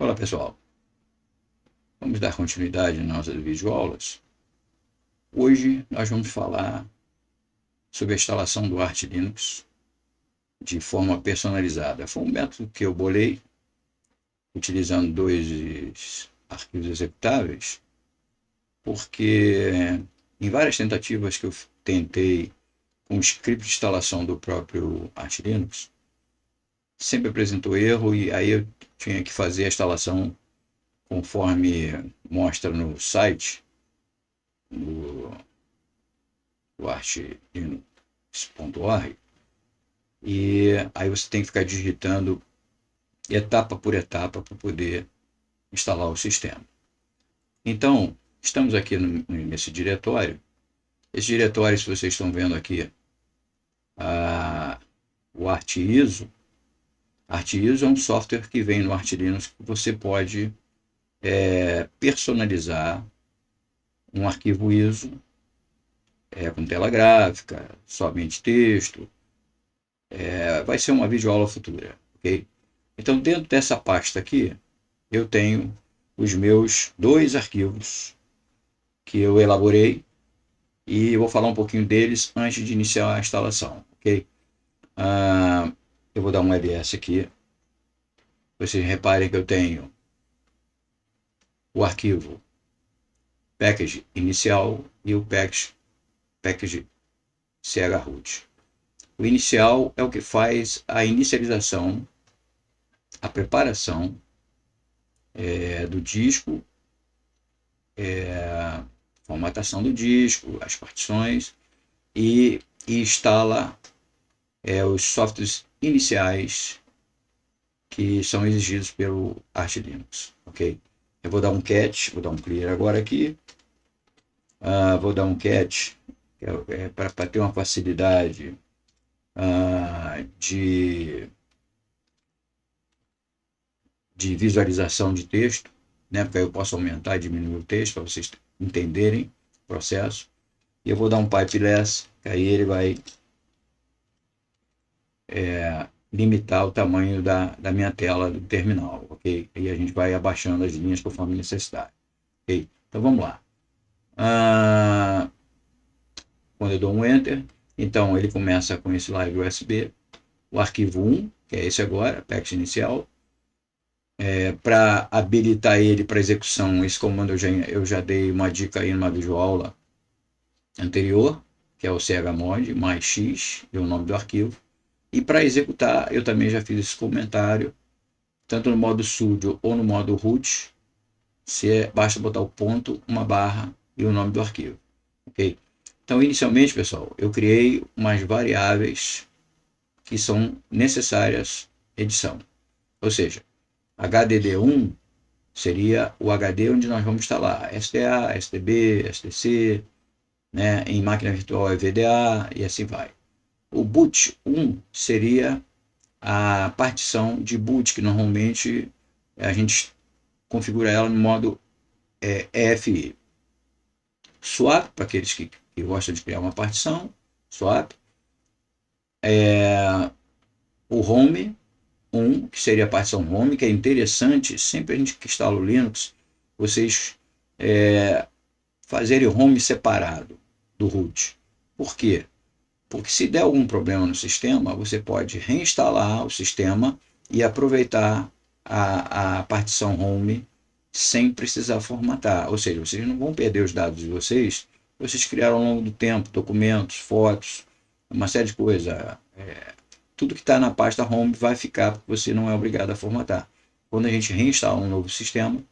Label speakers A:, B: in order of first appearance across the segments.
A: Olá pessoal, vamos dar continuidade nas nossas videoaulas. Hoje nós vamos falar sobre a instalação do Arch Linux de forma personalizada. Foi um método que eu bolei utilizando dois arquivos executáveis, porque em várias tentativas que eu tentei com o script de instalação do próprio Arch Linux, sempre apresentou erro e aí eu tinha que fazer a instalação conforme mostra no site, no archlinux.org, e aí você tem que ficar digitando etapa por etapa para poder instalar o sistema. Então, estamos aqui nesse diretório. Esse diretório, se vocês estão vendo aqui, o ArchISO. ArchISO é um software que vem no Arch Linux que você pode personalizar um arquivo ISO com tela gráfica, somente texto. Vai ser uma videoaula futura, ok? Então, dentro dessa pasta aqui, eu tenho os meus dois arquivos que eu elaborei e eu vou falar um pouquinho deles antes de iniciar a instalação, ok? Eu vou dar um ls aqui. Vocês reparem que eu tenho o arquivo package inicial e o package chroot. O inicial é o que faz a inicialização, a preparação do disco, formatação do disco, as partições e instala os softwares iniciais que são exigidos pelo Arch Linux, ok? Eu vou dar um cat, vou dar um clear agora aqui, vou dar um cat para ter uma facilidade de visualização de texto, né? Porque aí eu posso aumentar e diminuir o texto para vocês entenderem o processo. E eu vou dar um pipe less, que aí ele vai limitar o tamanho da minha tela do terminal, ok? E a gente vai abaixando as linhas conforme necessidade, ok? Então vamos lá. Quando eu dou um enter, então ele começa com esse live USB, o arquivo 1, que é esse agora, package inicial. Para habilitar ele para execução, esse comando eu já dei uma dica aí numa videoaula anterior, que é o chmod mais x, é o nome do arquivo. E para executar, eu também já fiz esse comentário, tanto no modo sudo ou no modo root, basta botar o ponto, uma barra e o nome do arquivo, ok? Então, inicialmente, pessoal, eu criei umas variáveis que são necessárias edição, ou seja, HDD1 seria o HD onde nós vamos instalar SDA, SDB, SDC, né? Em máquina virtual é VDA e assim vai. O boot 1 seria a partição de boot, que normalmente a gente configura ela no modo EFI. Swap, para aqueles que gostam de criar uma partição, swap. O home 1, que seria a partição home, que é interessante, sempre a gente que instala o Linux, vocês fazerem o home separado do root. Por quê? Porque se der algum problema no sistema, você pode reinstalar o sistema e aproveitar a partição home sem precisar formatar. Ou seja, vocês não vão perder os dados de vocês criaram ao longo do tempo, documentos, fotos, uma série de coisas. Tudo que está na pasta home vai ficar, porque você não é obrigado a formatar. Quando a gente reinstala um novo sistema,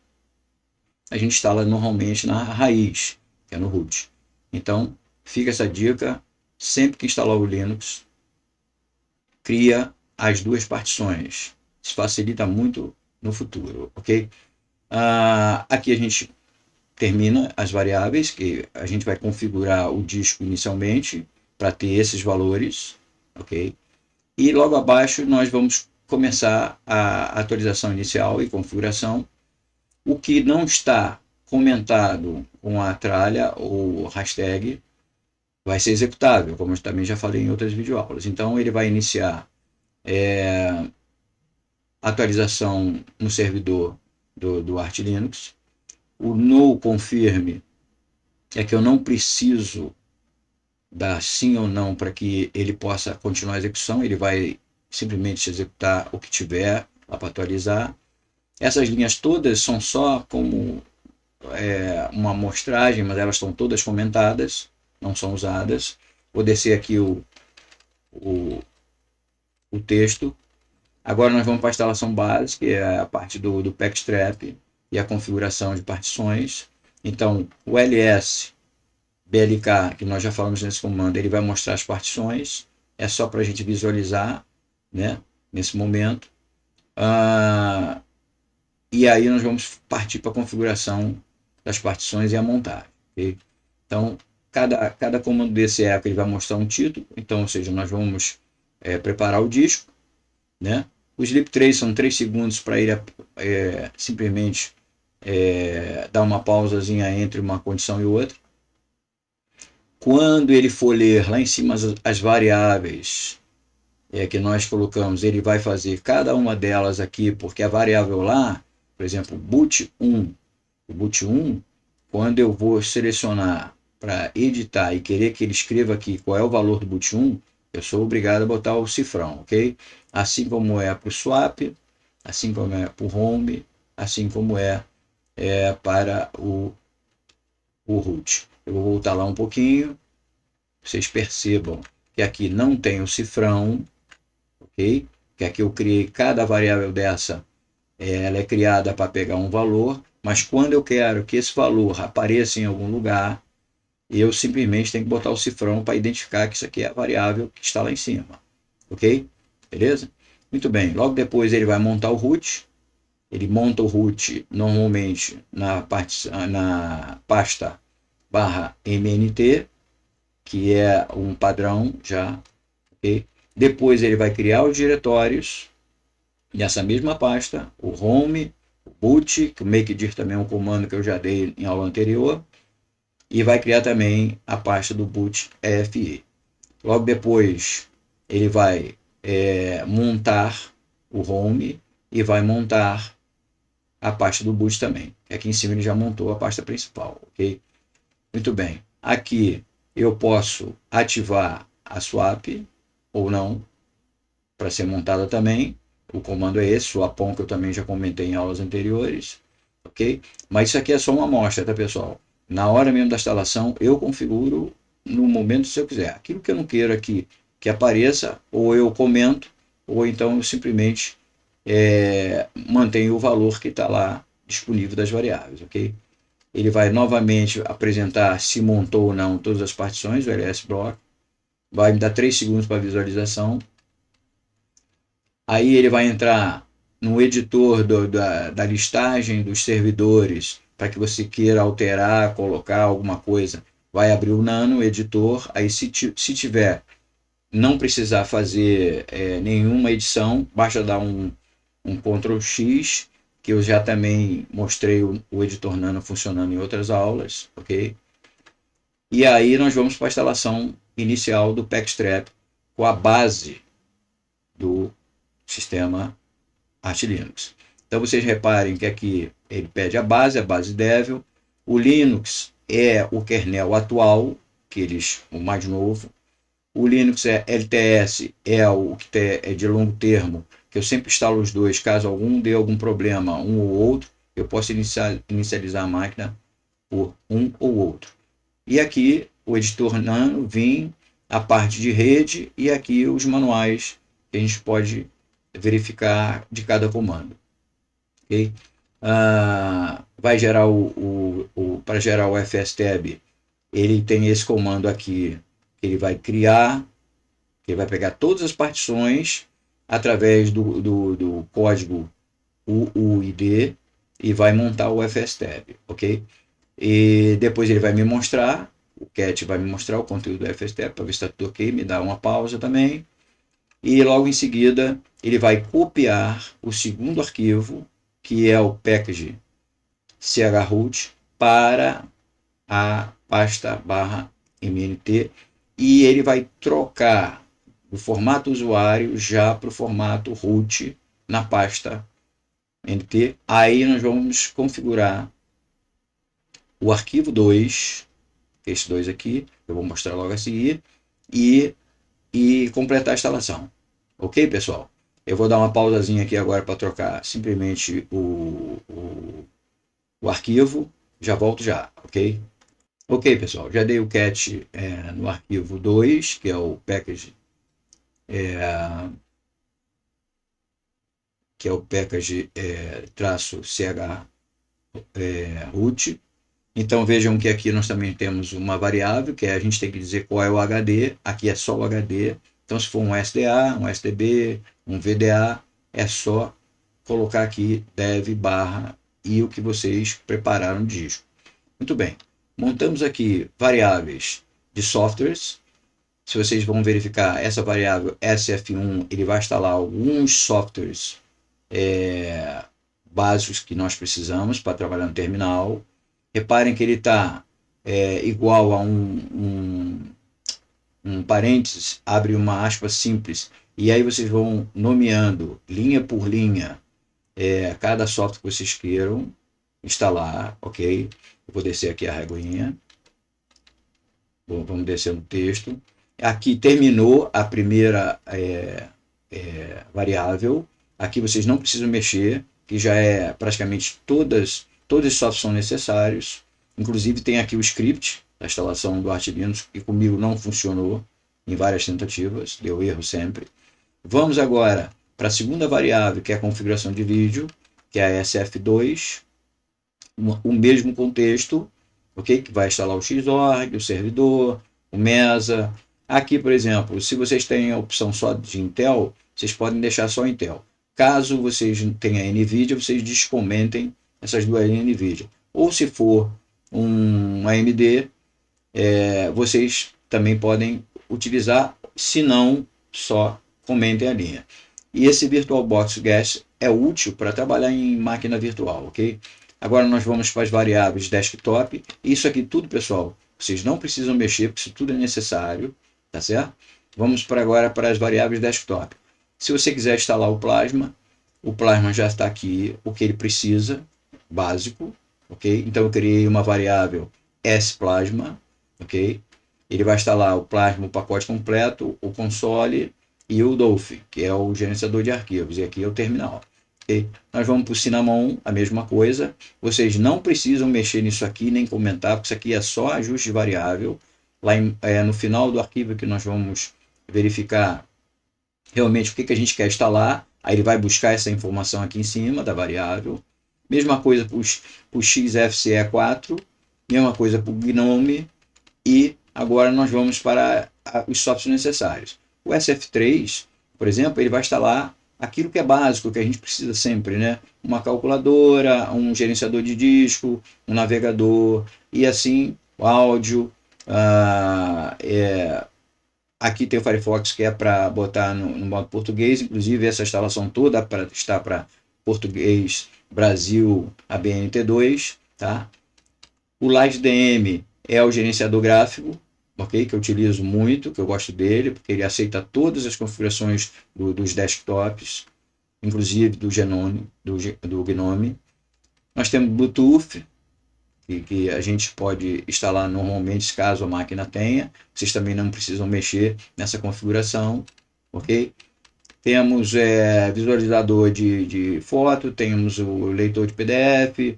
A: a gente instala normalmente na raiz, que é no root. Então, fica essa dica, sempre que instalar o Linux, cria as duas partições. Isso facilita muito no futuro, ok? Aqui a gente termina as variáveis, que a gente vai configurar o disco inicialmente, para ter esses valores, ok? E logo abaixo nós vamos começar a atualização inicial e configuração. O que não está comentado com a tralha ou hashtag vai ser executável, como eu também já falei em outras videoaulas. Então ele vai iniciar atualização no servidor do Arch Linux. O no confirm é que eu não preciso dar sim ou não para que ele possa continuar a execução, ele vai simplesmente executar o que tiver lá para atualizar. Essas linhas todas são só como uma amostragem, mas elas estão todas comentadas, não são usadas. Vou descer aqui o, o texto. Agora nós vamos para a instalação básica, que é a parte do Packstrap e a configuração de partições. Então, o ls blk, que nós já falamos nesse comando, ele vai mostrar as partições. É só para a gente visualizar, né, nesse momento. E aí nós vamos partir para a configuração das partições e a montagem. Okay? Então, cada comando desse ele vai mostrar um título. Então, ou seja, nós vamos preparar o disco, né? O sleep trace são 3 segundos para ele simplesmente dar uma pausazinha entre uma condição e outra. Quando ele for ler lá em cima as variáveis que nós colocamos, ele vai fazer cada uma delas aqui, porque a variável lá, por exemplo, boot1, o boot1, quando eu vou selecionar para editar e querer que ele escreva aqui qual é o valor do boot1, eu sou obrigado a botar o cifrão, ok? Assim como é para o swap, assim como é para o home, assim como para o root. Eu vou voltar lá um pouquinho, vocês percebam que aqui não tem o cifrão, ok? Que aqui eu criei cada variável dessa, ela é criada para pegar um valor, mas quando eu quero que esse valor apareça em algum lugar, eu simplesmente tenho que botar o cifrão para identificar que isso aqui é a variável que está lá em cima, ok? Beleza? Muito bem, logo depois ele vai montar o root. Ele monta o root normalmente na pasta /mnt, que é um padrão já, ok? Depois ele vai criar os diretórios nessa mesma pasta, o home, o boot, que o makedir também é um comando que eu já dei em aula anterior, e vai criar também a pasta do boot EFE. Logo depois ele vai montar o home e vai montar a pasta do boot também. Aqui em cima ele já montou a pasta principal, ok? Muito bem. Aqui eu posso ativar a swap ou não, para ser montada também. O comando é esse, swapon, que eu também já comentei em aulas anteriores, ok? Mas isso aqui é só uma amostra, tá, pessoal? Na hora mesmo da instalação, eu configuro no momento se eu quiser. Aquilo que eu não quero aqui que apareça, ou eu comento, ou então eu simplesmente mantenho o valor que está lá disponível das variáveis, ok? Ele vai novamente apresentar se montou ou não todas as partições, o ls-block. Vai me dar 3 segundos para visualização. Aí ele vai entrar no editor da listagem dos servidores, para que você queira alterar, colocar alguma coisa. Vai abrir o Nano editor, aí se tiver, não precisar fazer nenhuma edição, basta dar um Ctrl X, que eu já também mostrei o editor Nano funcionando em outras aulas, ok? E aí nós vamos para a instalação inicial do Packstrap com a base do sistema Arch Linux. Então vocês reparem que aqui ele pede a base Devil. O Linux é o kernel atual, o mais novo. O Linux LTS é o que é de longo termo, que eu sempre instalo os dois, caso algum dê algum problema, um ou outro, eu posso inicializar a máquina por um ou outro. E aqui o editor Nano, Vim, a parte de rede e aqui os manuais que a gente pode verificar de cada comando. Okay? Vai gerar para gerar o fstab, ele tem esse comando aqui, que ele vai criar, que ele vai pegar todas as partições através do código UUID e vai montar o fstab, ok? E depois ele vai me mostrar, o cat vai me mostrar o conteúdo do fstab para ver se está tudo ok, me dá uma pausa também. E logo em seguida ele vai copiar o segundo arquivo, que é o package chroot, para a pasta /mnt, e ele vai trocar o formato usuário já para o formato root na pasta NT. Aí nós vamos configurar o arquivo 2, esse 2 aqui, eu vou mostrar logo a seguir, e completar a instalação. Ok, pessoal? Eu vou dar uma pausazinha aqui agora para trocar simplesmente o arquivo. Já volto já, ok? Ok, pessoal, já dei o cat no arquivo 2, que é o package, traço ch root. Então vejam que aqui nós também temos uma variável, que a gente tem que dizer qual é o HD, aqui é só o HD. Então se for um SDA, um SDB, um VDA, é só colocar aqui dev barra e o que vocês prepararam no disco. Muito bem, montamos aqui variáveis de softwares. Se vocês vão verificar essa variável SF1, ele vai instalar alguns softwares básicos que nós precisamos para trabalhar no terminal. Reparem que ele está igual a um parênteses, abre uma aspa simples, e aí vocês vão nomeando linha por linha cada software que vocês queiram instalar, ok? Eu vou descer aqui a reguinha. Bom, vamos descer no texto. Aqui terminou a primeira variável. Aqui vocês não precisam mexer, que já é praticamente todos os softwares são necessários. Inclusive tem aqui o script da instalação do Arch Linux, que comigo não funcionou em várias tentativas, deu erro sempre. Vamos agora para a segunda variável, que é a configuração de vídeo, que é a SF2, o mesmo contexto, ok? Que vai instalar o Xorg, o servidor, o Mesa. Aqui, por exemplo, se vocês têm a opção só de Intel, vocês podem deixar só Intel. Caso vocês tenham NVIDIA, vocês descomentem essas duas linhas NVIDIA. Ou se for um AMD, vocês também podem utilizar, se não, só comentem a linha. E esse VirtualBox Guest é útil para trabalhar em máquina virtual, ok? Agora nós vamos para as variáveis desktop. Isso aqui tudo, pessoal, vocês não precisam mexer, porque isso tudo é necessário, tá certo? Vamos agora para as variáveis desktop. Se você quiser instalar o Plasma já está aqui, o que ele precisa, básico, ok? Então eu criei uma variável splasma, ok? Ele vai instalar o Plasma, o pacote completo, o console e o Dolphin, que é o gerenciador de arquivos, e aqui é o terminal. Okay? Nós vamos para o Cinnamon, a mesma coisa. Vocês não precisam mexer nisso aqui, nem comentar, porque isso aqui é só ajuste de variável. Lá no final do arquivo que nós vamos verificar realmente o que a gente quer instalar. Aí ele vai buscar essa informação aqui em cima da variável. Mesma coisa para o XFCE4, mesma coisa para o GNOME, e agora nós vamos para os softwares necessários. O SF3, por exemplo, ele vai instalar aquilo que é básico, que a gente precisa sempre, né? Uma calculadora, um gerenciador de disco, um navegador, e assim, o áudio. Aqui tem o Firefox, que é para botar no modo português, inclusive essa instalação toda está para português Brasil ABNT2, tá? O LightDM é o gerenciador gráfico, ok? Que eu utilizo muito, que eu gosto dele, porque ele aceita todas as configurações dos desktops, inclusive do GNOME. Nós temos Bluetooth, que a gente pode instalar normalmente, caso a máquina tenha. Vocês também não precisam mexer nessa configuração, ok? Temos visualizador de foto, temos o leitor de PDF,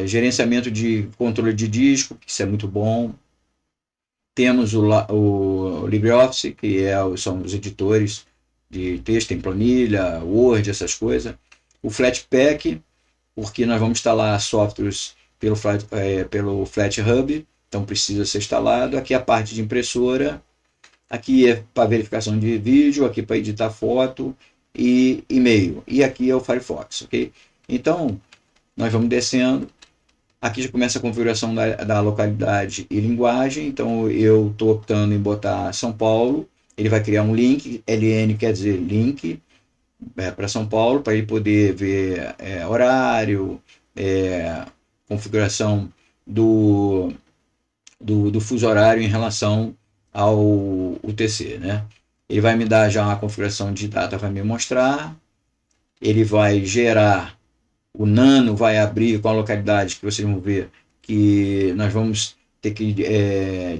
A: gerenciamento de controle de disco, que isso é muito bom. Temos o LibreOffice, que são os editores de texto em planilha, Word, essas coisas. O Flatpak, porque nós vamos instalar softwares pelo FlatHub, então precisa ser instalado. Aqui a parte de impressora, aqui é para verificação de vídeo, aqui para editar foto e e-mail. E aqui é o Firefox, ok? Então, nós vamos descendo. Aqui já começa a configuração da localidade e linguagem. Então, eu estou optando em botar São Paulo. Ele vai criar um link, LN quer dizer link, para São Paulo, para ele poder ver horário, configuração do fuso horário em relação ao UTC, né? Ele vai me dar já uma configuração de data, vai me mostrar. ele vai gerar, o nano vai abrir com a localidade que vocês vão ver que nós vamos ter que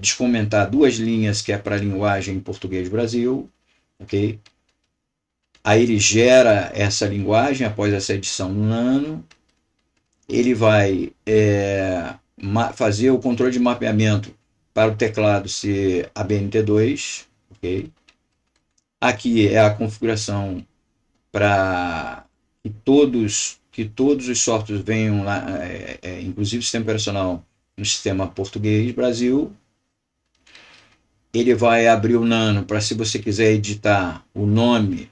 A: descomentar duas linhas que é para a linguagem português Brasil, ok? Aí ele gera essa linguagem após essa edição no nano, ele vai fazer o controle de mapeamento para o teclado ser ABNT2, ok? Aqui é a configuração para que todos os softwares venham lá, inclusive o sistema operacional no sistema português Brasil. Ele vai abrir o nano para, se você quiser editar o nome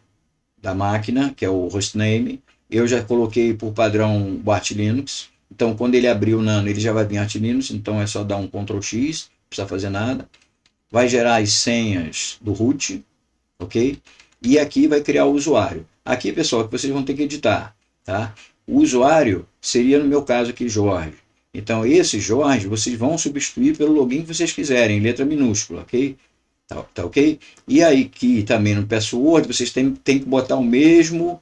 A: da máquina, que é o hostname. Eu já coloquei por padrão o Arch Linux. Então, quando ele abrir o nano, ele já vai vir Arch Linux. Então, é só dar um Ctrl X, não precisa fazer nada. Vai gerar as senhas do root, ok? E aqui vai criar o usuário. Aqui, pessoal, que vocês vão ter que editar, tá? O usuário seria, no meu caso aqui, Jorge. Então, esse Jorge, vocês vão substituir pelo login que vocês quiserem, em letra minúscula, ok? Tá ok? E aí, que também no password, vocês têm que botar o mesmo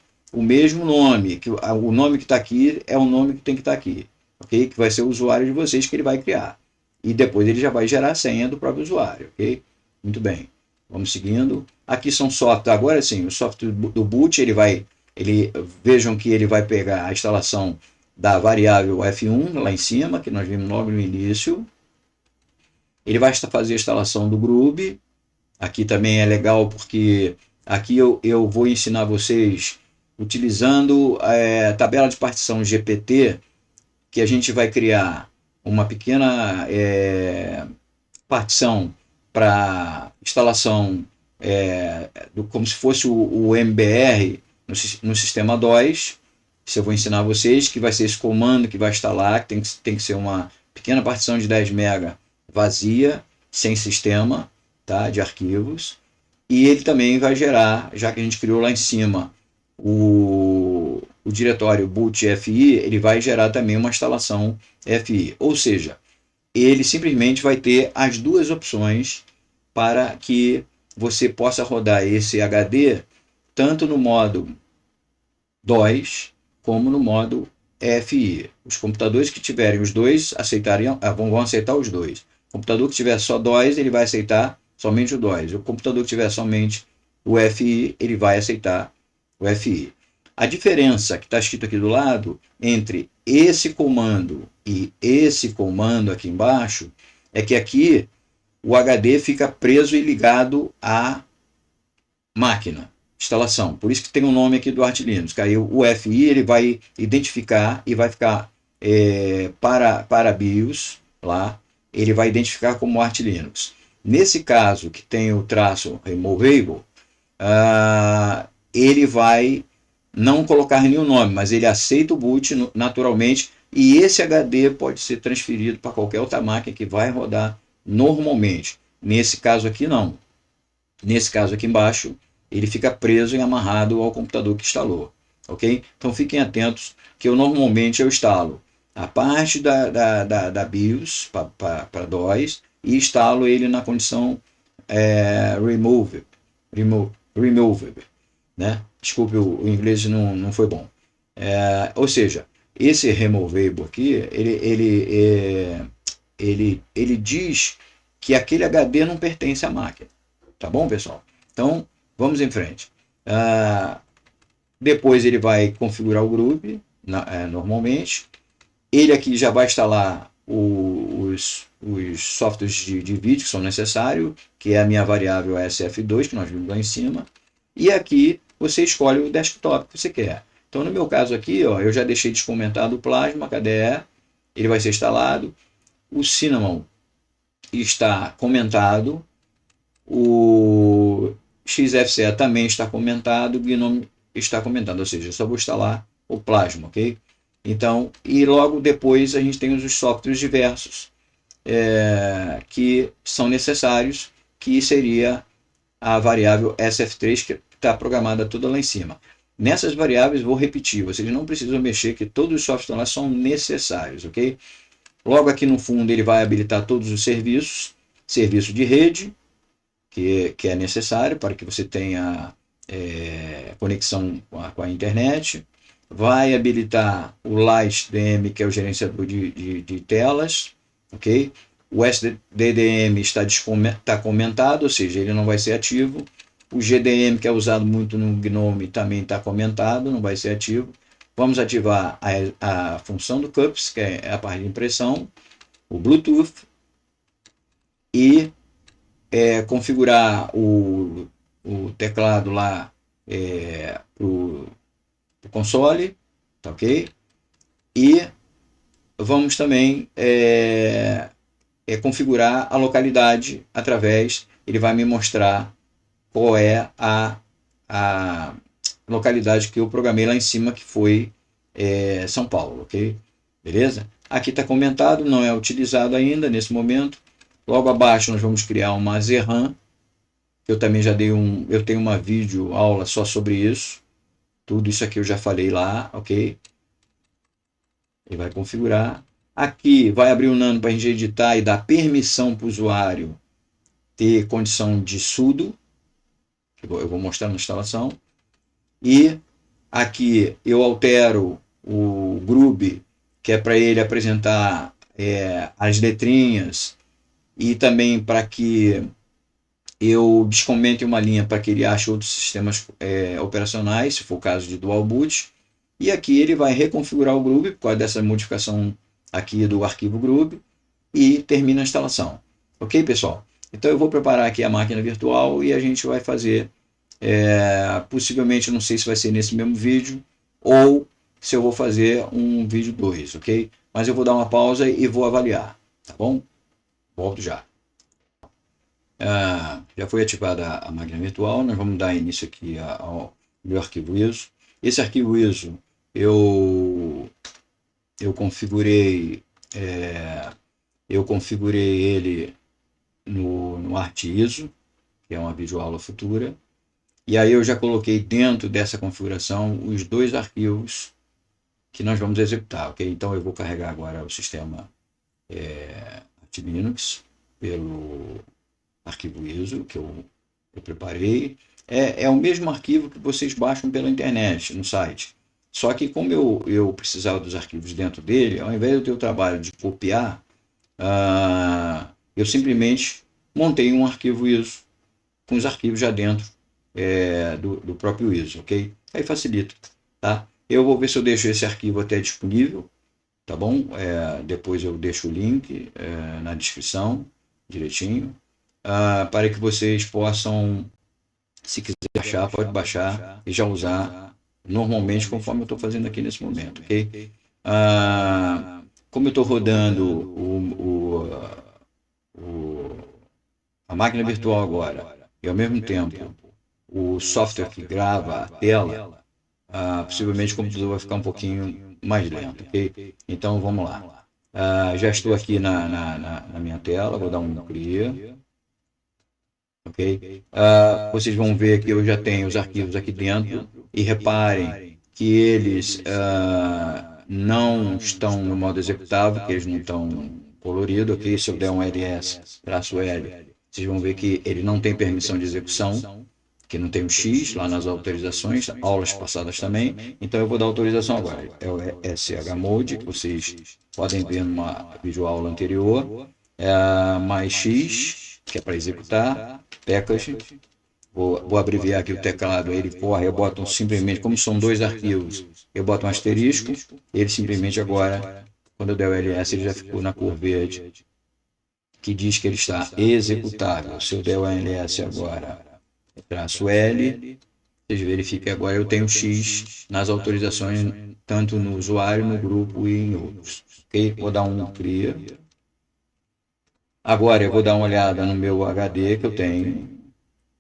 A: nome. Que o nome que está aqui é o nome que tem que estar aqui, ok? Que vai ser o usuário de vocês que ele vai criar. E depois ele já vai gerar a senha do próprio usuário, ok? Muito bem. Vamos seguindo. Aqui são software. Agora sim, o software do boot, vejam que ele vai pegar a instalação da variável F1 lá em cima, que nós vimos logo no início. Ele vai fazer a instalação do Groove. Aqui também é legal porque aqui eu vou ensinar vocês utilizando a tabela de partição GPT, que a gente vai criar uma pequena partição para instalação como se fosse o MBR no sistema DOS. Isso eu vou ensinar vocês, que vai ser esse comando que vai instalar, que tem que ser uma pequena partição de 10 MB vazia, sem sistema, tá, de arquivos. E ele também vai gerar, já que a gente criou lá em cima o diretório boot FI, ele vai gerar também uma instalação FI. Ou seja, ele simplesmente vai ter as duas opções para que você possa rodar esse HD tanto no modo DOS como no modo FI. Os computadores que tiverem os dois vão aceitar os dois. O computador que tiver só DOS, ele vai aceitar somente o DOS. O computador que tiver somente o FI, ele vai aceitar o FI. A diferença que está escrito aqui do lado entre esse comando e esse comando aqui embaixo é que aqui o HD fica preso e ligado à máquina, instalação. Por isso que tem o nome aqui do Arch Linux. Aí o FI ele vai identificar e vai ficar para BIOS lá, ele vai identificar como Arch Linux. Nesse caso, que tem o traço removable, ele vai não colocar nenhum nome, mas ele aceita o boot naturalmente, e esse HD pode ser transferido para qualquer outra máquina que vai rodar normalmente. Nesse caso aqui, não. Nesse caso aqui embaixo, ele fica preso e amarrado ao computador que instalou. Ok? Então fiquem atentos que eu instalo a parte da BIOS para DOS e instalo ele na condição removable, né? Desculpe, o inglês não foi bom. Ou seja, esse removable aqui, ele diz que aquele HD não pertence à máquina. Tá bom, pessoal? Então, vamos em frente. Depois ele vai configurar o Groove, normalmente. Ele aqui já vai instalar os softwares de vídeo que são necessários, que é a minha variável SF2, que nós vimos lá em cima. E aqui você escolhe o desktop que você quer. Então, no meu caso aqui, ó, eu já deixei descomentado o Plasma KDE, ele vai ser instalado. O Cinnamon está comentado. O XFCE também está comentado. O Gnome está comentado, ou seja, eu só vou instalar o Plasma, ok? Então, e logo depois a gente tem os softwares diversos que são necessários, que seria a variável SF3, que está programada toda lá em cima. Nessas variáveis, vou repetir, vocês não precisam mexer, que todos os softwares lá são necessários, ok? Logo aqui no fundo ele vai habilitar todos os serviços, serviço de rede, que é necessário para que você tenha conexão com a internet, vai habilitar o LightDM, que é o gerenciador de telas, ok? O SDDM está comentado, ou seja, ele não vai ser ativo. O GDM, que é usado muito no GNOME, também está comentado, não vai ser ativo. Vamos ativar a função do CUPS, que é a parte de impressão, o Bluetooth, e configurar o teclado lá para o console, tá ok? E vamos também configurar a localidade através, ele vai me mostrar qual é a localidade que eu programei lá em cima, que foi São Paulo, ok? Beleza? Aqui está comentado, não é utilizado ainda nesse momento. Logo abaixo nós vamos criar uma ZRAM, eu também já eu tenho uma vídeo aula só sobre isso. Tudo isso aqui eu já falei lá, ok? Ele vai configurar. Aqui vai abrir o Nano para a gente editar e dar permissão para o usuário ter condição de sudo. Eu vou mostrar na instalação. E aqui eu altero o Groove, que é para ele apresentar as letrinhas, e também para que eu descomente uma linha para que ele ache outros sistemas operacionais, se for o caso de dual boot. E aqui ele vai reconfigurar o Groove por causa dessa modificação aqui do arquivo Groove e termina a instalação. Ok, pessoal? Então eu vou preparar aqui a máquina virtual e a gente vai fazer, possivelmente, não sei se vai ser nesse mesmo vídeo ou se eu vou fazer um vídeo 2, ok? Mas eu vou dar uma pausa e vou avaliar, tá bom? Volto já. Já foi ativada a máquina virtual, nós vamos dar início aqui ao meu arquivo ISO. Esse arquivo ISO eu configurei ele no ArtISO, que é uma videoaula futura, e aí eu já coloquei dentro dessa configuração os dois arquivos que nós vamos executar, ok? Então eu vou carregar agora o sistema ArchLinux pelo arquivo ISO que eu preparei. É o mesmo arquivo que vocês baixam pela internet, no site. Só que como eu precisava dos arquivos dentro dele, ao invés de eu ter o trabalho de copiar, eu simplesmente montei um arquivo ISO com os arquivos já dentro do próprio ISO, ok? Aí facilita, tá? Eu vou ver se eu deixo esse arquivo até disponível, tá bom? Depois eu deixo o link na descrição, direitinho, para que vocês possam, se quiser baixar, pode baixar e já usar normalmente conforme eu estou fazendo aqui nesse momento, ok? Como eu estou rodando a máquina virtual agora e ao mesmo tempo o software que grava a tela, possivelmente o computador vai ficar um pouquinho mais lento, ok? Então vamos lá. Já estou aqui na minha tela, vou dar um clear. Ok? Vocês vão ver que eu já tenho os arquivos aqui dentro e reparem que eles não estão no modo executável, que eles não estão coloridos, ok? Se eu der um ls-l, vocês vão ver que ele não tem permissão de execução, que não tem o X lá nas autorizações, aulas passadas também. Então eu vou dar autorização agora. É o shmode, que vocês podem ver numa videoaula anterior, mais X, que é para executar, package. Vou abreviar aqui o teclado, ele corre, eu boto simplesmente, como são dois arquivos, eu boto um asterisco, ele simplesmente agora, quando eu der o ls, ele já ficou na cor verde, que diz que ele está executável. Se eu der o ls agora, traço L, vocês verificam que agora eu tenho X nas autorizações, tanto no usuário, no grupo e em outros. Ok? Vou dar um clear. Agora eu vou dar uma olhada no meu HD que eu tenho,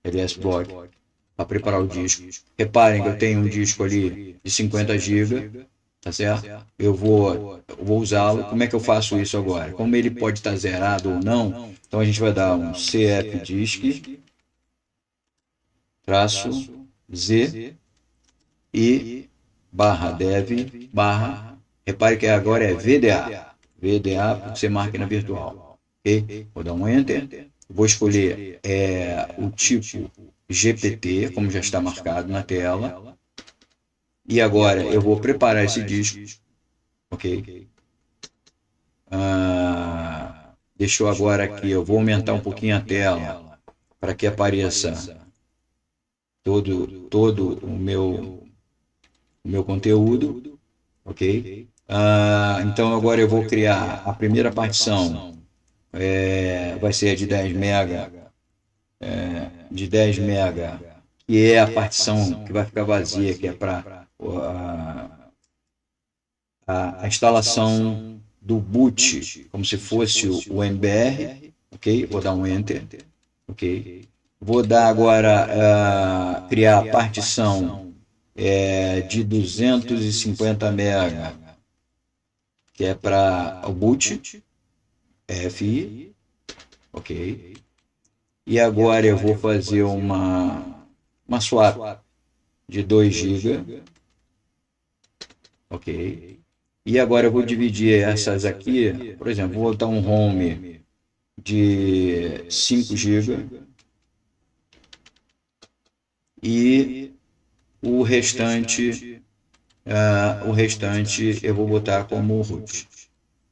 A: LSBlock, para preparar o disco. Reparem que eu tenho um disco ali de 50 GB, tá certo? Eu vou usá-lo. Como é que eu faço isso agora? Como ele pode estar zerado ou não, então a gente vai dar um cfdisk -z e /dev/, repare que agora é VDA por ser máquina virtual, ok? Vou dar um Enter, vou escolher o tipo GPT, como já está marcado na tela, E agora eu vou preparar esse disco, ok? Deixa eu agora aqui, eu vou aumentar um pouquinho a tela para que apareça todo o meu conteúdo, ok? Então agora eu vou criar a primeira partição, vai ser de 10 mega, de 10 mega, que é a partição que vai ficar vazia, que é para a instalação do boot, como se fosse o MBR, ok? Vou dar um Enter, ok? Vou dar agora, criar a partição de 250 mega, que é para o boot, FI, ok? E agora eu vou fazer uma swap de 2 GB, ok? E agora eu vou dividir essas aqui, por exemplo, vou botar um home de 5 GB e o restante, eu vou botar como root,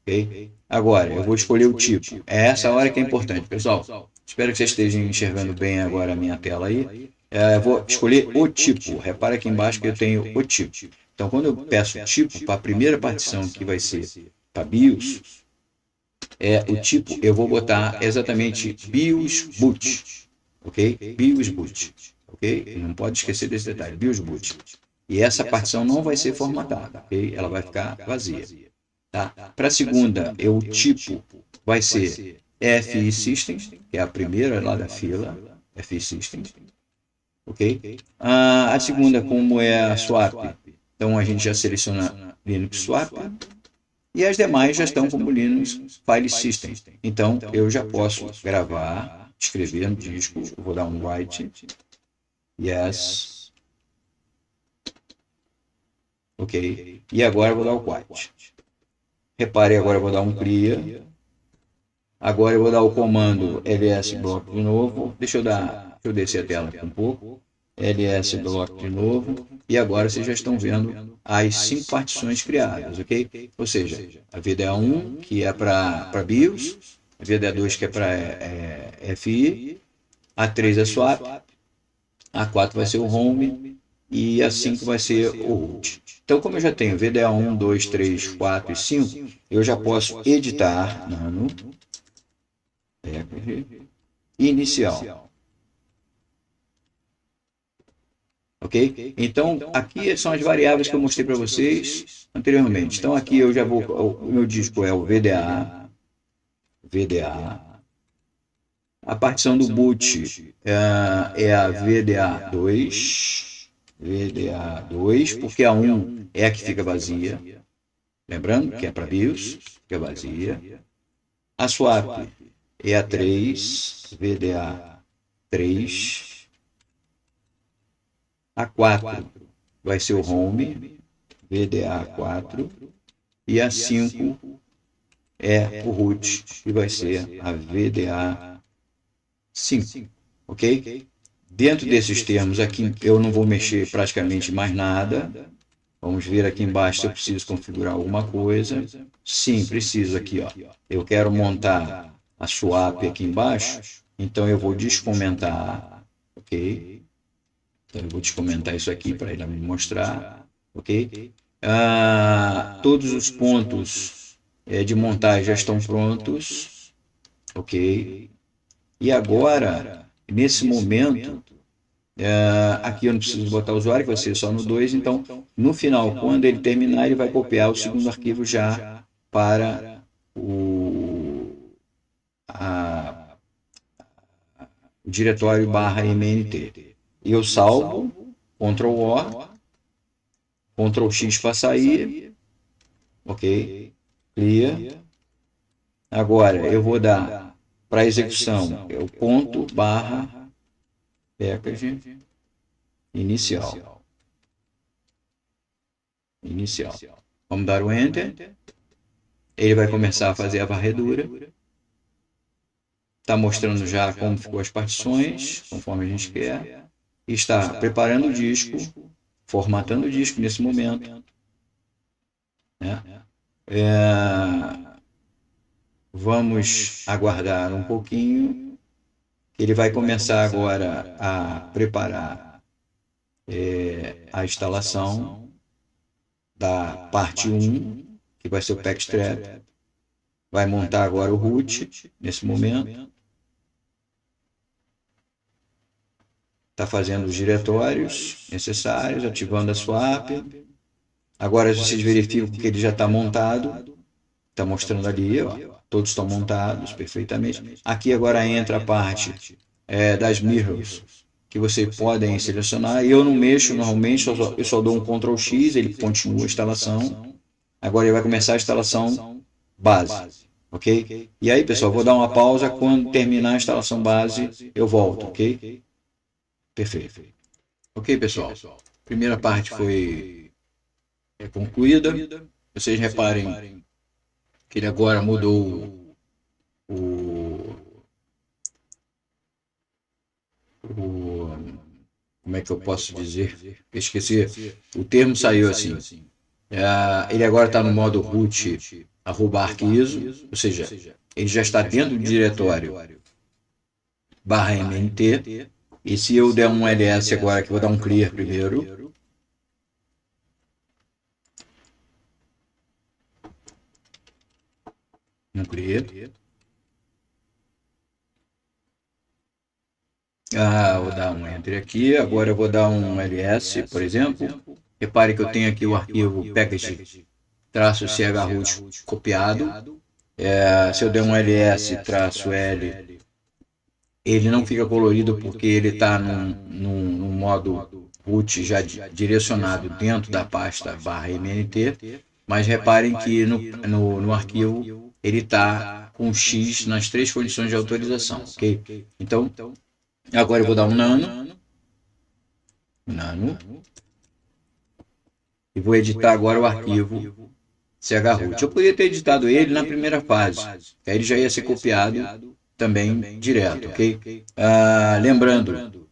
A: ok? Agora eu vou escolher o tipo. É essa hora que é importante, pessoal. Espero que vocês estejam enxergando bem agora a minha tela aí. Eu vou escolher o tipo. Repara aqui embaixo que eu tenho o tipo. Então, quando eu peço tipo para a primeira partição, que vai ser para BIOS, o tipo eu vou botar exatamente BIOS boot, ok? BIOS boot, ok? Não pode esquecer desse detalhe, BIOS boot. E essa partição não vai ser formatada, ok? Ela vai ficar vazia. Tá? Para a segunda, o tipo vai ser FI System, que é a primeira lá da fila, FI System, ok? A segunda, como é a swap, então a gente já seleciona Linux Swap, e as demais já estão como Linux File System. Então eu já posso gravar, escrever no disco, eu vou dar um write, yes, ok, e agora eu vou dar o quiet. Repare, agora eu vou dar um clear. Agora eu vou dar o comando ls block de novo. Deixa eu descer a tela aqui um pouco. ls block de novo. E agora vocês já estão vendo as 5 partições criadas, ok? Ou seja, a VDA1 que é para BIOS, a VDA2 que é para FI, a 3 é swap, a 4 vai ser o home e a 5 vai ser o root. Então, como eu já tenho VDA1, 2, 3, 4 e 5, eu já posso editar nano inicial. Ok? Então, aqui são as variáveis que eu mostrei para vocês anteriormente. Então, aqui eu já vou. O meu disco é o VDA. VDA. A partição do boot é a VDA2. VDA2, porque a 1 é a que fica vazia. Lembrando que é para BIOS, fica vazia. A swap é a 3, VDA3. A 4 vai ser o home, VDA4. E a 5 é o root, que vai ser a VDA5. Ok? Dentro desses termos aqui, eu não vou mexer praticamente mais nada. Vamos ver aqui embaixo se eu preciso configurar alguma coisa. Sim, preciso aqui. Ó. Eu quero montar a swap aqui embaixo, então eu vou descomentar, ok? Então eu vou descomentar isso aqui para ele me mostrar, ok? Todos os pontos de montagem já estão prontos, ok? E agora, nesse momento, aqui eu não preciso botar o usuário, que vai ser só no 2, então no final, quando ele terminar, ele vai copiar o segundo arquivo já para a, o diretório /mnt. E eu salvo, Ctrl+O, Ctrl+X para sair, ok, clear. Agora eu vou dar para execução, o ponto barra package inicial. Vamos dar o Enter. Ele vai começar a fazer a varredura. Está mostrando já como ficou as partições, conforme a gente quer. Está preparando o disco, formatando o disco nesse momento, né? Vamos aguardar um pouquinho. Ele vai começar agora a preparar a instalação da parte 1, que vai ser o Packstrap. Vai montar agora o root nesse momento. Está fazendo os diretórios necessários, ativando a swap. Agora vocês verificam que ele já está montado. Está mostrando ali, ó, todos estão montados perfeitamente. Aqui agora entra a parte das mirrors, que vocês podem selecionar. Eu não mexo normalmente, eu só dou um Ctrl X, ele continua a instalação. Agora ele vai começar a instalação base, ok? E aí, pessoal, vou dar uma pausa. Quando terminar a instalação base, eu volto, ok? Perfeito. Ok, pessoal. Primeira parte foi concluída. Vocês reparem que ele agora mudou como é que eu posso dizer? Esqueci. O termo saiu assim. Ele agora está no modo root @arquiso, ou seja, ele já está dentro do diretório /mnt. E se eu der um ls agora, que vou dar um clear primeiro, um clear. Vou dar um enter aqui. Agora eu vou dar um ls, por exemplo. Repare que eu tenho aqui o arquivo package-chroot copiado. Se eu der um ls-l, ele não fica colorido porque ele está num modo root já direcionado dentro da pasta /mnt. Mas reparem que no arquivo ele está com X nas 3 condições de autorização, ok? Então, agora eu vou dar um nano, e vou editar agora o arquivo chroot. Eu poderia ter editado ele na primeira fase, que aí ele já ia ser copiado também direto, ok? Lembrando,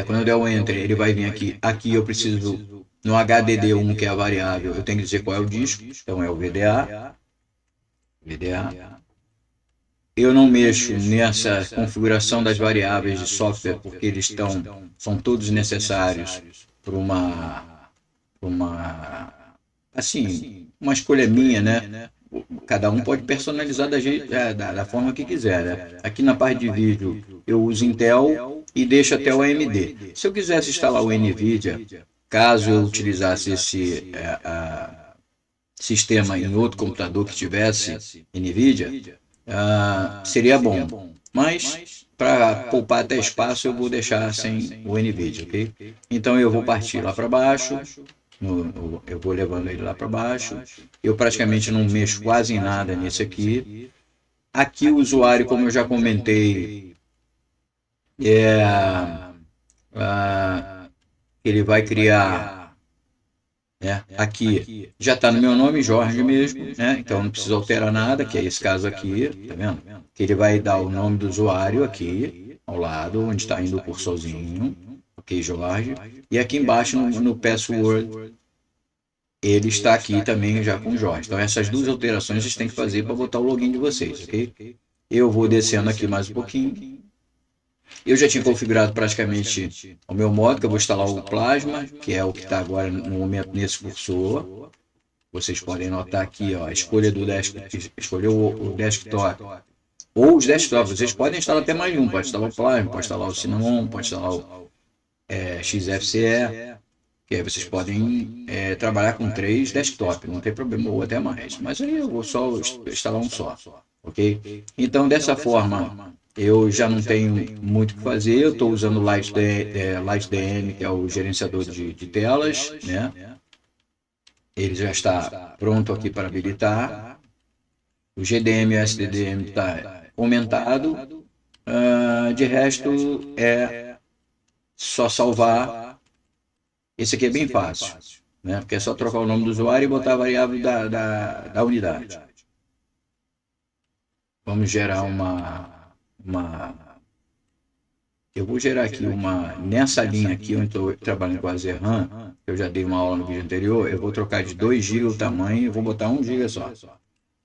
A: quando eu der o Enter, ele vai vir aqui. Aqui eu preciso, no HDD1, que é a variável, eu tenho que dizer qual é o disco, então é o VDA. Eu não mexo nessa configuração das variáveis de software, porque eles são todos necessários para assim, uma escolha minha, né? Cada um pode personalizar da forma que quiser, né? Aqui na parte de vídeo eu uso Intel e deixo até o AMD. Se eu quisesse instalar o NVIDIA, caso eu utilizasse esse sistema em outro computador que tivesse NVIDIA, seria bom. Mas para poupar até espaço eu vou deixar sem o NVIDIA, ok? Então eu vou partir lá para baixo. Eu vou levando ele lá para baixo. Eu praticamente não mexo quase em nada nesse aqui. Aqui o usuário, como eu já comentei, ele vai criar, né? Aqui já está no meu nome, Jorge mesmo, né? Então não precisa alterar nada, que é esse caso aqui, tá vendo? Que ele vai dar o nome do usuário aqui, ao lado, onde está indo o cursorzinho, ok, Jorge. E aqui embaixo no password, ele está aqui também já com o Jorge. Então essas duas alterações vocês têm que fazer para botar o login de vocês, ok? Eu vou descendo aqui mais um pouquinho. Eu já tinha configurado praticamente o meu modo, que eu vou instalar o Plasma, que é o que está agora no momento nesse cursor. Vocês podem notar aqui, ó, a escolha do escolheu o desktop. Ou os desktops, vocês podem instalar até mais um. Pode instalar o Plasma, pode instalar o Cinnamon, pode instalar o XFCE. Que aí vocês podem trabalhar com 3 desktops, não tem problema, ou até mais. Mas aí eu vou só instalar um só, ok? Então, dessa forma, eu já não tenho muito o que fazer. Eu estou usando o LightDM, que é o gerenciador de telas, né? Ele já está pronto aqui para habilitar. O GDM e o SDDM está aumentado. De resto, é só salvar. Esse aqui é bem fácil, né? Porque é só trocar o nome do usuário e botar a variável da unidade. Vamos gerar uma Eu vou gerar aqui nessa linha aqui, onde estou trabalhando com a Zerran, que eu já dei uma aula no vídeo anterior, eu vou trocar de 2 GB o tamanho e vou botar 1 GB só.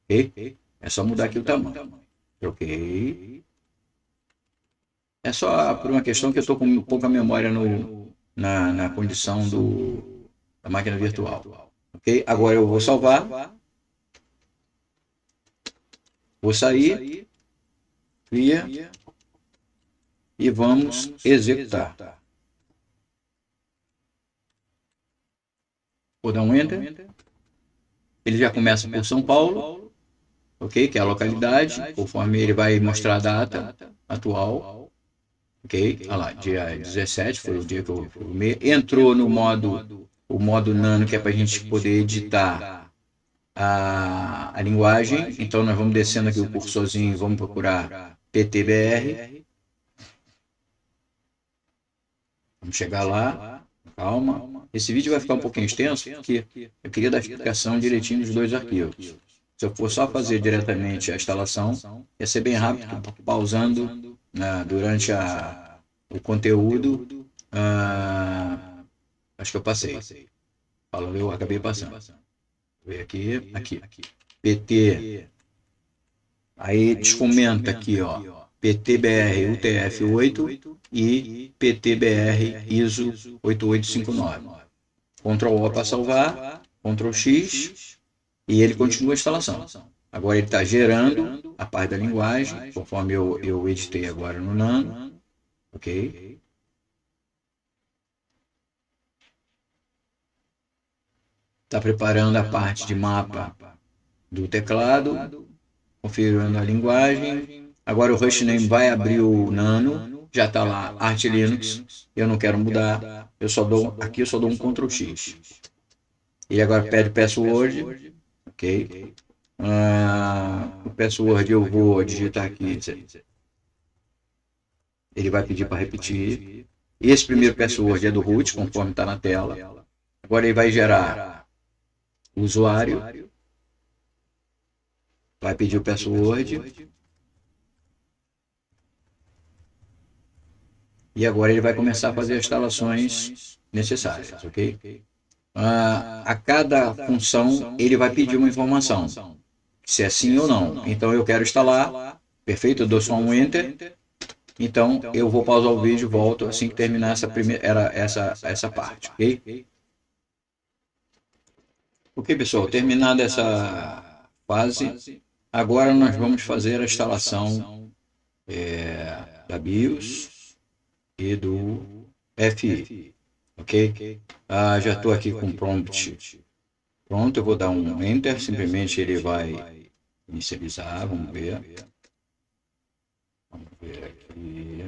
A: Ok? É só mudar aqui o tamanho. Troquei. É só por uma questão que eu estou com pouca memória na condição da máquina virtual. Ok? Agora eu vou salvar. Vou sair. Cria. E vamos executar. Vou dar um Enter. Ele já começa por São Paulo, ok? Que é a localidade, conforme ele vai mostrar a data atual, ok? Olha lá, dia 17 foi o dia que eu filmei. Entrou no o modo nano, que é para a gente poder editar a linguagem. Então nós vamos descendo aqui o cursorzinho e vamos procurar PTBR. Vamos chegar lá, calma. Esse vídeo vai ficar um pouquinho extenso, porque eu queria dar a explicação direitinho dos dois arquivos. Se eu for só fazer diretamente a instalação, ia ser bem rápido, pausando durante o conteúdo. Acho que eu passei. Falou, eu acabei passando. Vou ver aqui. PT. Aí descomenta aqui, ó. PTBR UTF-8 e PTBR ISO 8859. Ctrl O para salvar, Ctrl X e ele continua a instalação. Agora ele está gerando a parte da linguagem, conforme eu editei agora no Nano. Ok? Está preparando a parte de mapa do teclado, configurando a linguagem. Agora o Hostname vai abrir o Nano, já está lá Arch Linux, eu não quero mudar, eu só dou um Ctrl X. E agora pede password, ok? O password eu vou digitar aqui, ele vai pedir para repetir. Esse primeiro password é do root, conforme está na tela. Agora ele vai gerar o usuário, vai pedir o password. E agora ele vai começar a fazer as instalações necessárias, ok? A cada função ele vai pedir uma informação, se é sim ou não. Então eu quero instalar, perfeito, eu dou só um Enter. Então eu vou pausar o vídeo e volto assim que terminar essa parte, ok? Ok, pessoal, terminada essa fase, agora nós vamos fazer a instalação da BIOS e do FI, ok? Já estou aqui com o prompt pronto, eu vou dar um Enter, simplesmente ele vai inicializar, vamos ver. Vamos ver aqui.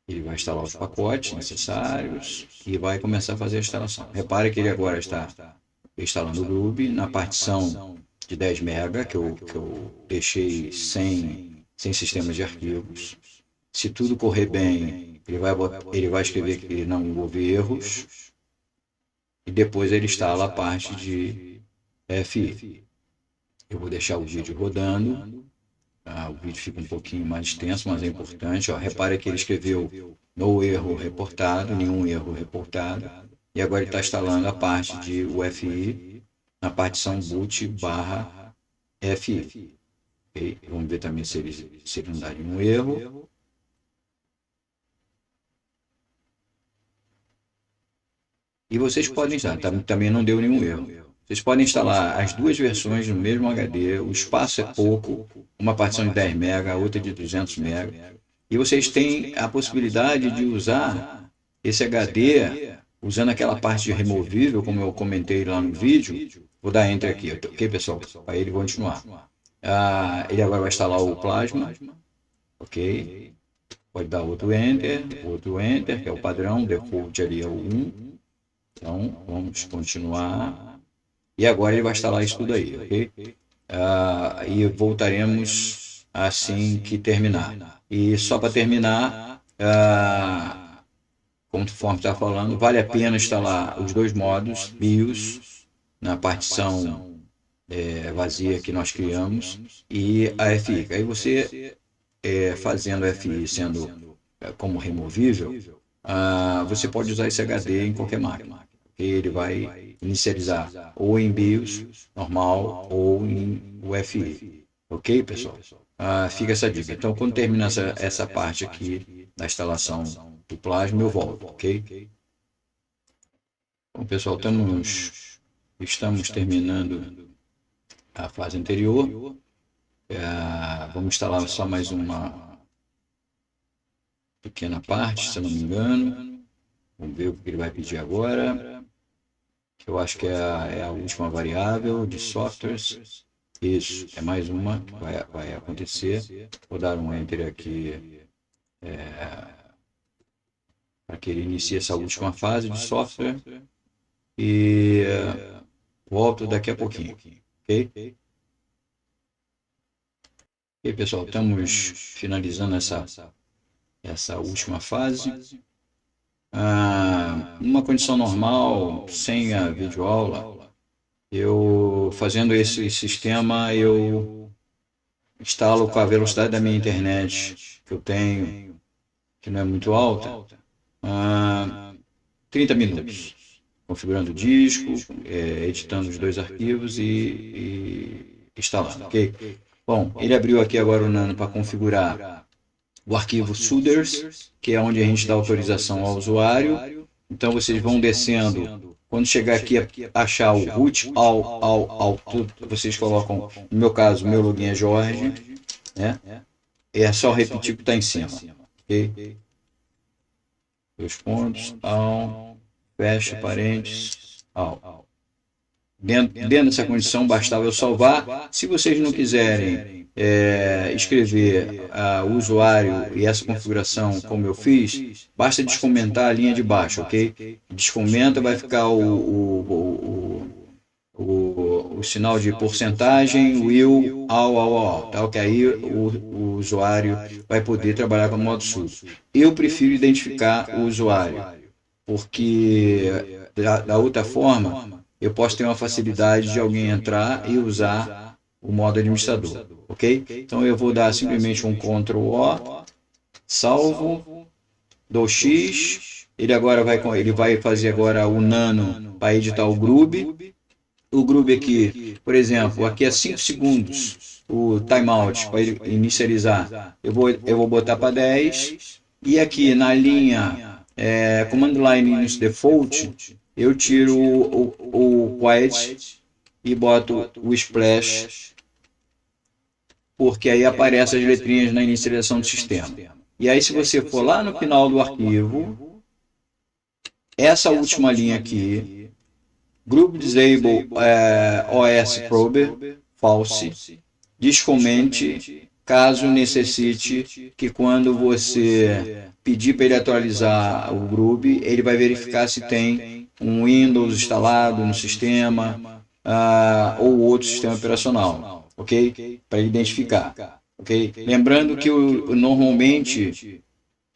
A: Ele vai instalar os pacotes necessários e vai começar a fazer a instalação. Repare que ele agora está instalando o Groovy na partição de 10 MB que eu deixei sem sistema de arquivos. Se tudo correr bem, ele vai escrever que não houve erros e depois ele instala a parte de FI. Eu vou deixar o vídeo rodando. O vídeo fica um pouquinho mais extenso, mas é importante. Repare que ele escreveu no erro reportado, nenhum erro reportado. E agora ele está instalando a parte de UFI na partição boot barra FI. Okay? Vamos ver também se ele não dá nenhum erro. E vocês podem instalar, também não deu nenhum erro. Vocês podem instalar as duas versões no mesmo HD, o espaço é pouco, uma partição de 10 MB, a outra de 200 MB. E vocês têm a possibilidade de usar esse HD usando aquela parte de removível, como eu comentei lá no vídeo. Vou dar Enter aqui, ok, pessoal? Para ele continuar. Ele agora vai instalar o Plasma, ok? Pode dar outro Enter, que é o padrão, default ali é o 1. Então, vamos continuar. E agora ele vai instalar isso tudo aí, ok? E voltaremos assim que terminar. E só para terminar, conforme está falando, vale a pena instalar os dois modos, BIOS, na partição vazia que nós criamos, e a FI. Aí você fazendo FI sendo como removível, você pode usar esse HD em qualquer máquina. Ele vai inicializar ou em BIOS normal ou em UFI. Ok, pessoal? Fica essa dica. Então, quando terminar essa parte aqui da instalação do Plasma, eu volto, ok? Bom, pessoal, estamos terminando a fase anterior. Vamos instalar só mais uma pequena parte, se eu não me engano. Vamos ver o que ele vai pedir agora. Eu acho que é a última variável de softwares. Isso, é mais uma que vai acontecer. Vou dar um Enter aqui para que ele inicie essa última fase de software. E volto daqui a pouquinho. Ok? Ok, pessoal, estamos finalizando essa última fase. Numa condição normal, sem a videoaula, eu fazendo esse sistema, eu instalo com a velocidade da minha internet que eu tenho, que não é muito alta, 30 minutos, configurando o disco, editando os dois arquivos e instalando, ok? Bom, ele abriu aqui agora o Nano para configurar o arquivo sudders, que é onde a gente dá autorização ao usuário. Então vocês vão descendo. Quando chegar aqui achar o root tudo, vocês colocam, no meu caso, meu login é Jorge, né? É só repetir o que está em cima. Ok? Dois pontos, fecha parênteses, Dentro dessa condição, bastava eu salvar. Se vocês não quiserem escrever o usuário e essa configuração como eu fiz, basta descomentar a linha de baixo, ok? Descomenta, vai ficar o sinal de porcentagem, will, tal, que aí o usuário vai poder trabalhar com o modo surdo. Eu prefiro identificar o usuário, porque da outra forma eu posso ter uma facilidade de alguém entrar e usar o modo administrador, ok? Então eu vou dar simplesmente um Ctrl O, salvo, dou X, ele vai fazer agora o Nano para editar o Groove. O Groove aqui, por exemplo, aqui é 5 segundos o timeout para ele inicializar. Eu vou botar para 10 e aqui na linha Command Line Linux Default, eu tiro o Quiet e boto o Splash, porque aí aparecem as letrinhas na inicialização do sistema. E aí se você for lá no final do arquivo, essa última linha aqui, Group Disable OS Probe, false, descomente caso necessite que quando você pedir para ele atualizar o Groove, ele vai verificar se tem um Windows instalado no sistema ou outro sistema operacional, ok? Para identificar, ok? Lembrando que normalmente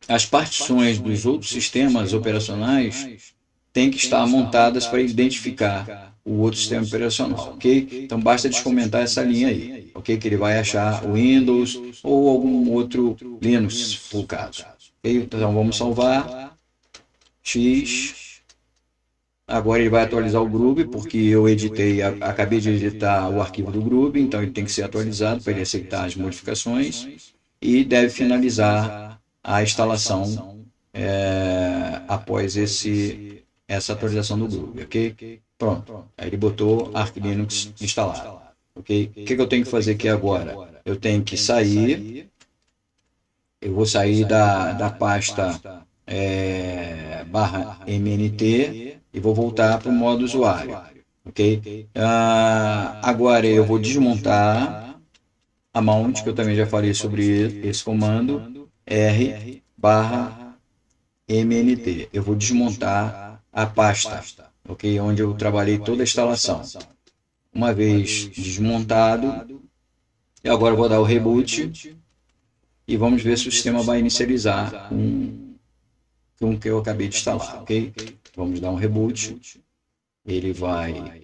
A: as partições dos outros sistemas operacionais têm que estar montadas para identificar o outro sistema operacional, ok? Então basta descomentar essa linha aí, ok? Que ele vai achar o Windows ou algum outro Linux, se for o caso. Okay? Então vamos salvar, X. Agora ele vai atualizar o Groove, porque eu acabei de editar o arquivo do Groove, então ele tem que ser atualizado para ele aceitar as modificações e deve finalizar a instalação após essa atualização do Groove, ok? Pronto, aí ele botou Arch Linux instalado, ok? O que eu tenho que fazer aqui agora? Eu tenho que sair, eu vou sair da pasta /mnt e vou voltar para o modo usuário, ok? Agora eu vou desmontar a mount, que eu também já falei sobre esse comando, r/mnt. Eu vou desmontar a pasta, ok? Onde eu trabalhei toda a instalação. Uma vez desmontado, e agora eu vou dar o reboot e vamos ver se o sistema vai inicializar com o que eu acabei de instalar, ok? Vamos dar um reboot. Ele vai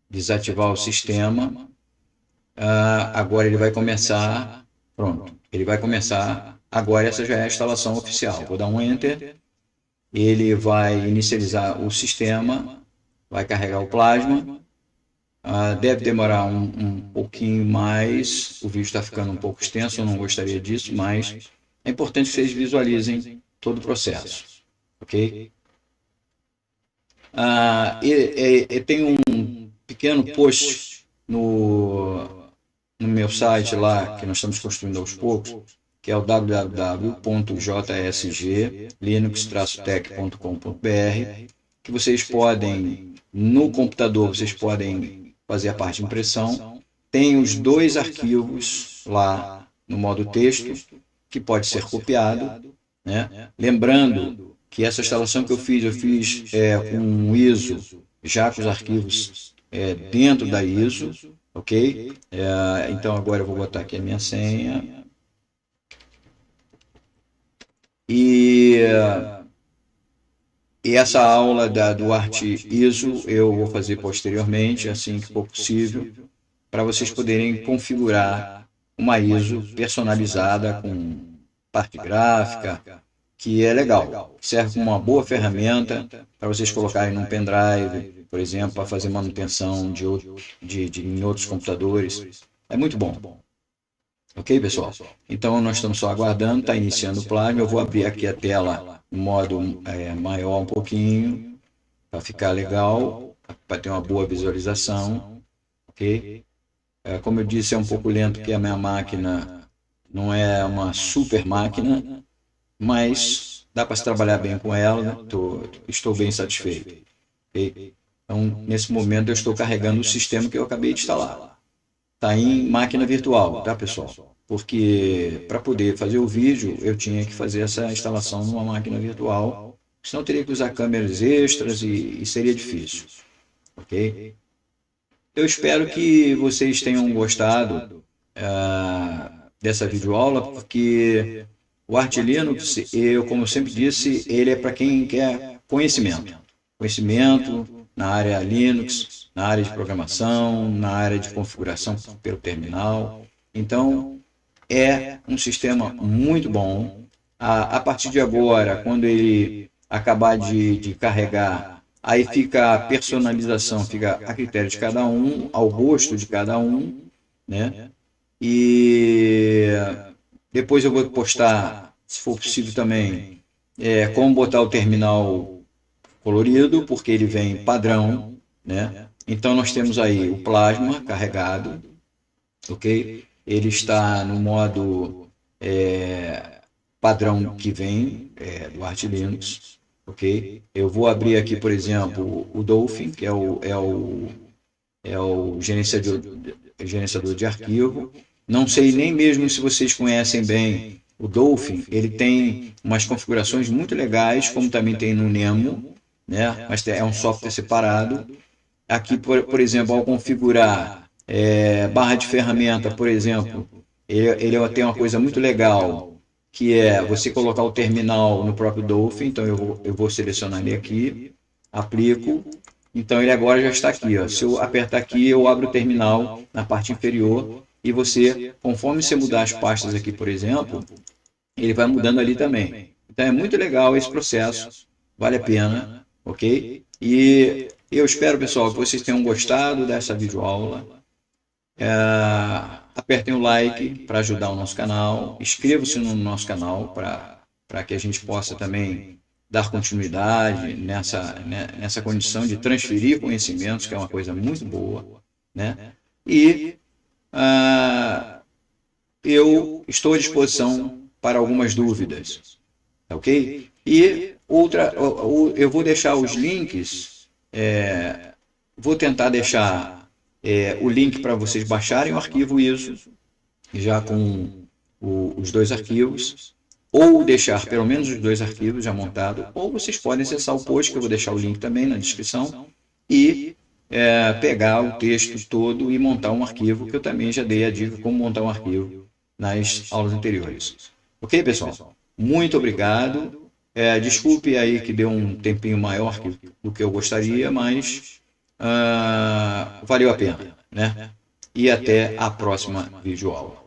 A: desativar o sistema. Agora ele vai começar, pronto, ele vai começar, agora essa já é a instalação oficial. Vou dar um Enter, ele vai inicializar o sistema, vai carregar o plasma. Deve demorar um pouquinho mais, o vídeo está ficando um pouco extenso, eu não gostaria disso, mas é importante que vocês visualizem todo o processo, ok? Tem um pequeno post no meu site lá, que nós estamos construindo aos poucos, que é o www.jsg-linux-tech.com.br, que vocês podem, no computador, vocês podem fazer a parte de impressão. Tem os 2 arquivos lá no modo texto, que pode ser copiado, né? Lembrando que essa instalação que eu fiz com um ISO, já com os arquivos dentro da ISO, ok? Então agora eu vou botar aqui a minha senha. E essa aula do Art ISO eu vou fazer posteriormente, assim que for possível, para vocês poderem configurar uma ISO personalizada com parte gráfica, que é legal. Serve como uma boa ferramenta para vocês colocarem num pendrive, por exemplo, para fazer manutenção em outros computadores. É muito bom. Ok, pessoal? Então, nós estamos só aguardando, está iniciando o Plasma. Eu vou abrir aqui a tela em modo maior um pouquinho, para ficar legal, para ter uma boa visualização. Ok? Como eu disse, é um pouco lento, porque a minha máquina não é uma super máquina, mas dá para se trabalhar bem com ela, né? Estou bem satisfeito. Okay? Então, nesse momento, eu estou carregando o sistema que eu acabei de instalar. Está em máquina virtual, tá, pessoal? Porque para poder fazer o vídeo, eu tinha que fazer essa instalação numa máquina virtual, senão eu teria que usar câmeras extras e seria difícil, ok? Eu espero que vocês tenham gostado dessa videoaula, porque o Arch Linux, como eu sempre disse, ele é para quem quer conhecimento. Conhecimento na área Linux, na área de programação, na área de configuração pelo terminal. Então, é um sistema muito bom. A partir de agora, quando ele acabar de carregar, aí fica a personalização, fica a critério de cada um, ao gosto de cada um, né? E depois eu vou postar, se for possível também, como botar o terminal colorido, porque ele vem padrão, né? Então nós temos aí o plasma carregado, ok? Ele está no modo padrão que vem do Arch Linux, ok? Eu vou abrir aqui, por exemplo, o Dolphin, que é o gerenciador de arquivo. Não sei nem mesmo se vocês conhecem bem o Dolphin, ele tem umas configurações muito legais, como também tem no Nemo, né? Mas é um software separado. Aqui, por exemplo, ao configurar barra de ferramenta, por exemplo, ele tem uma coisa muito legal, que é você colocar o terminal no próprio Dolphin. Então eu vou selecionar ele aqui, aplico. Então ele agora já está aqui. Ó. Se eu apertar aqui, eu abro o terminal na parte inferior e você, conforme você mudar as pastas aqui, por exemplo, ele vai mudando ali também. Então é muito legal esse processo, vale a pena, ok? E eu espero, pessoal, que vocês tenham gostado dessa videoaula. Apertem o like para ajudar o nosso canal, inscrevam-se no nosso canal para que a gente possa também dar continuidade nessa condição de transferir conhecimentos, que é uma coisa muito boa, né? E eu estou à disposição para algumas dúvidas, ok? E eu vou deixar os links, vou tentar deixar o link para vocês baixarem o arquivo ISO, já com os 2 arquivos, ou deixar pelo menos os 2 arquivos já montados, ou vocês podem acessar o post, que eu vou deixar o link também na descrição, e pegar o texto todo e montar um arquivo, que eu também já dei a dica como montar um arquivo nas aulas anteriores. Ok, pessoal? Muito obrigado. Desculpe aí que deu um tempinho maior do que eu gostaria, mas valeu a pena, né? E até a próxima videoaula.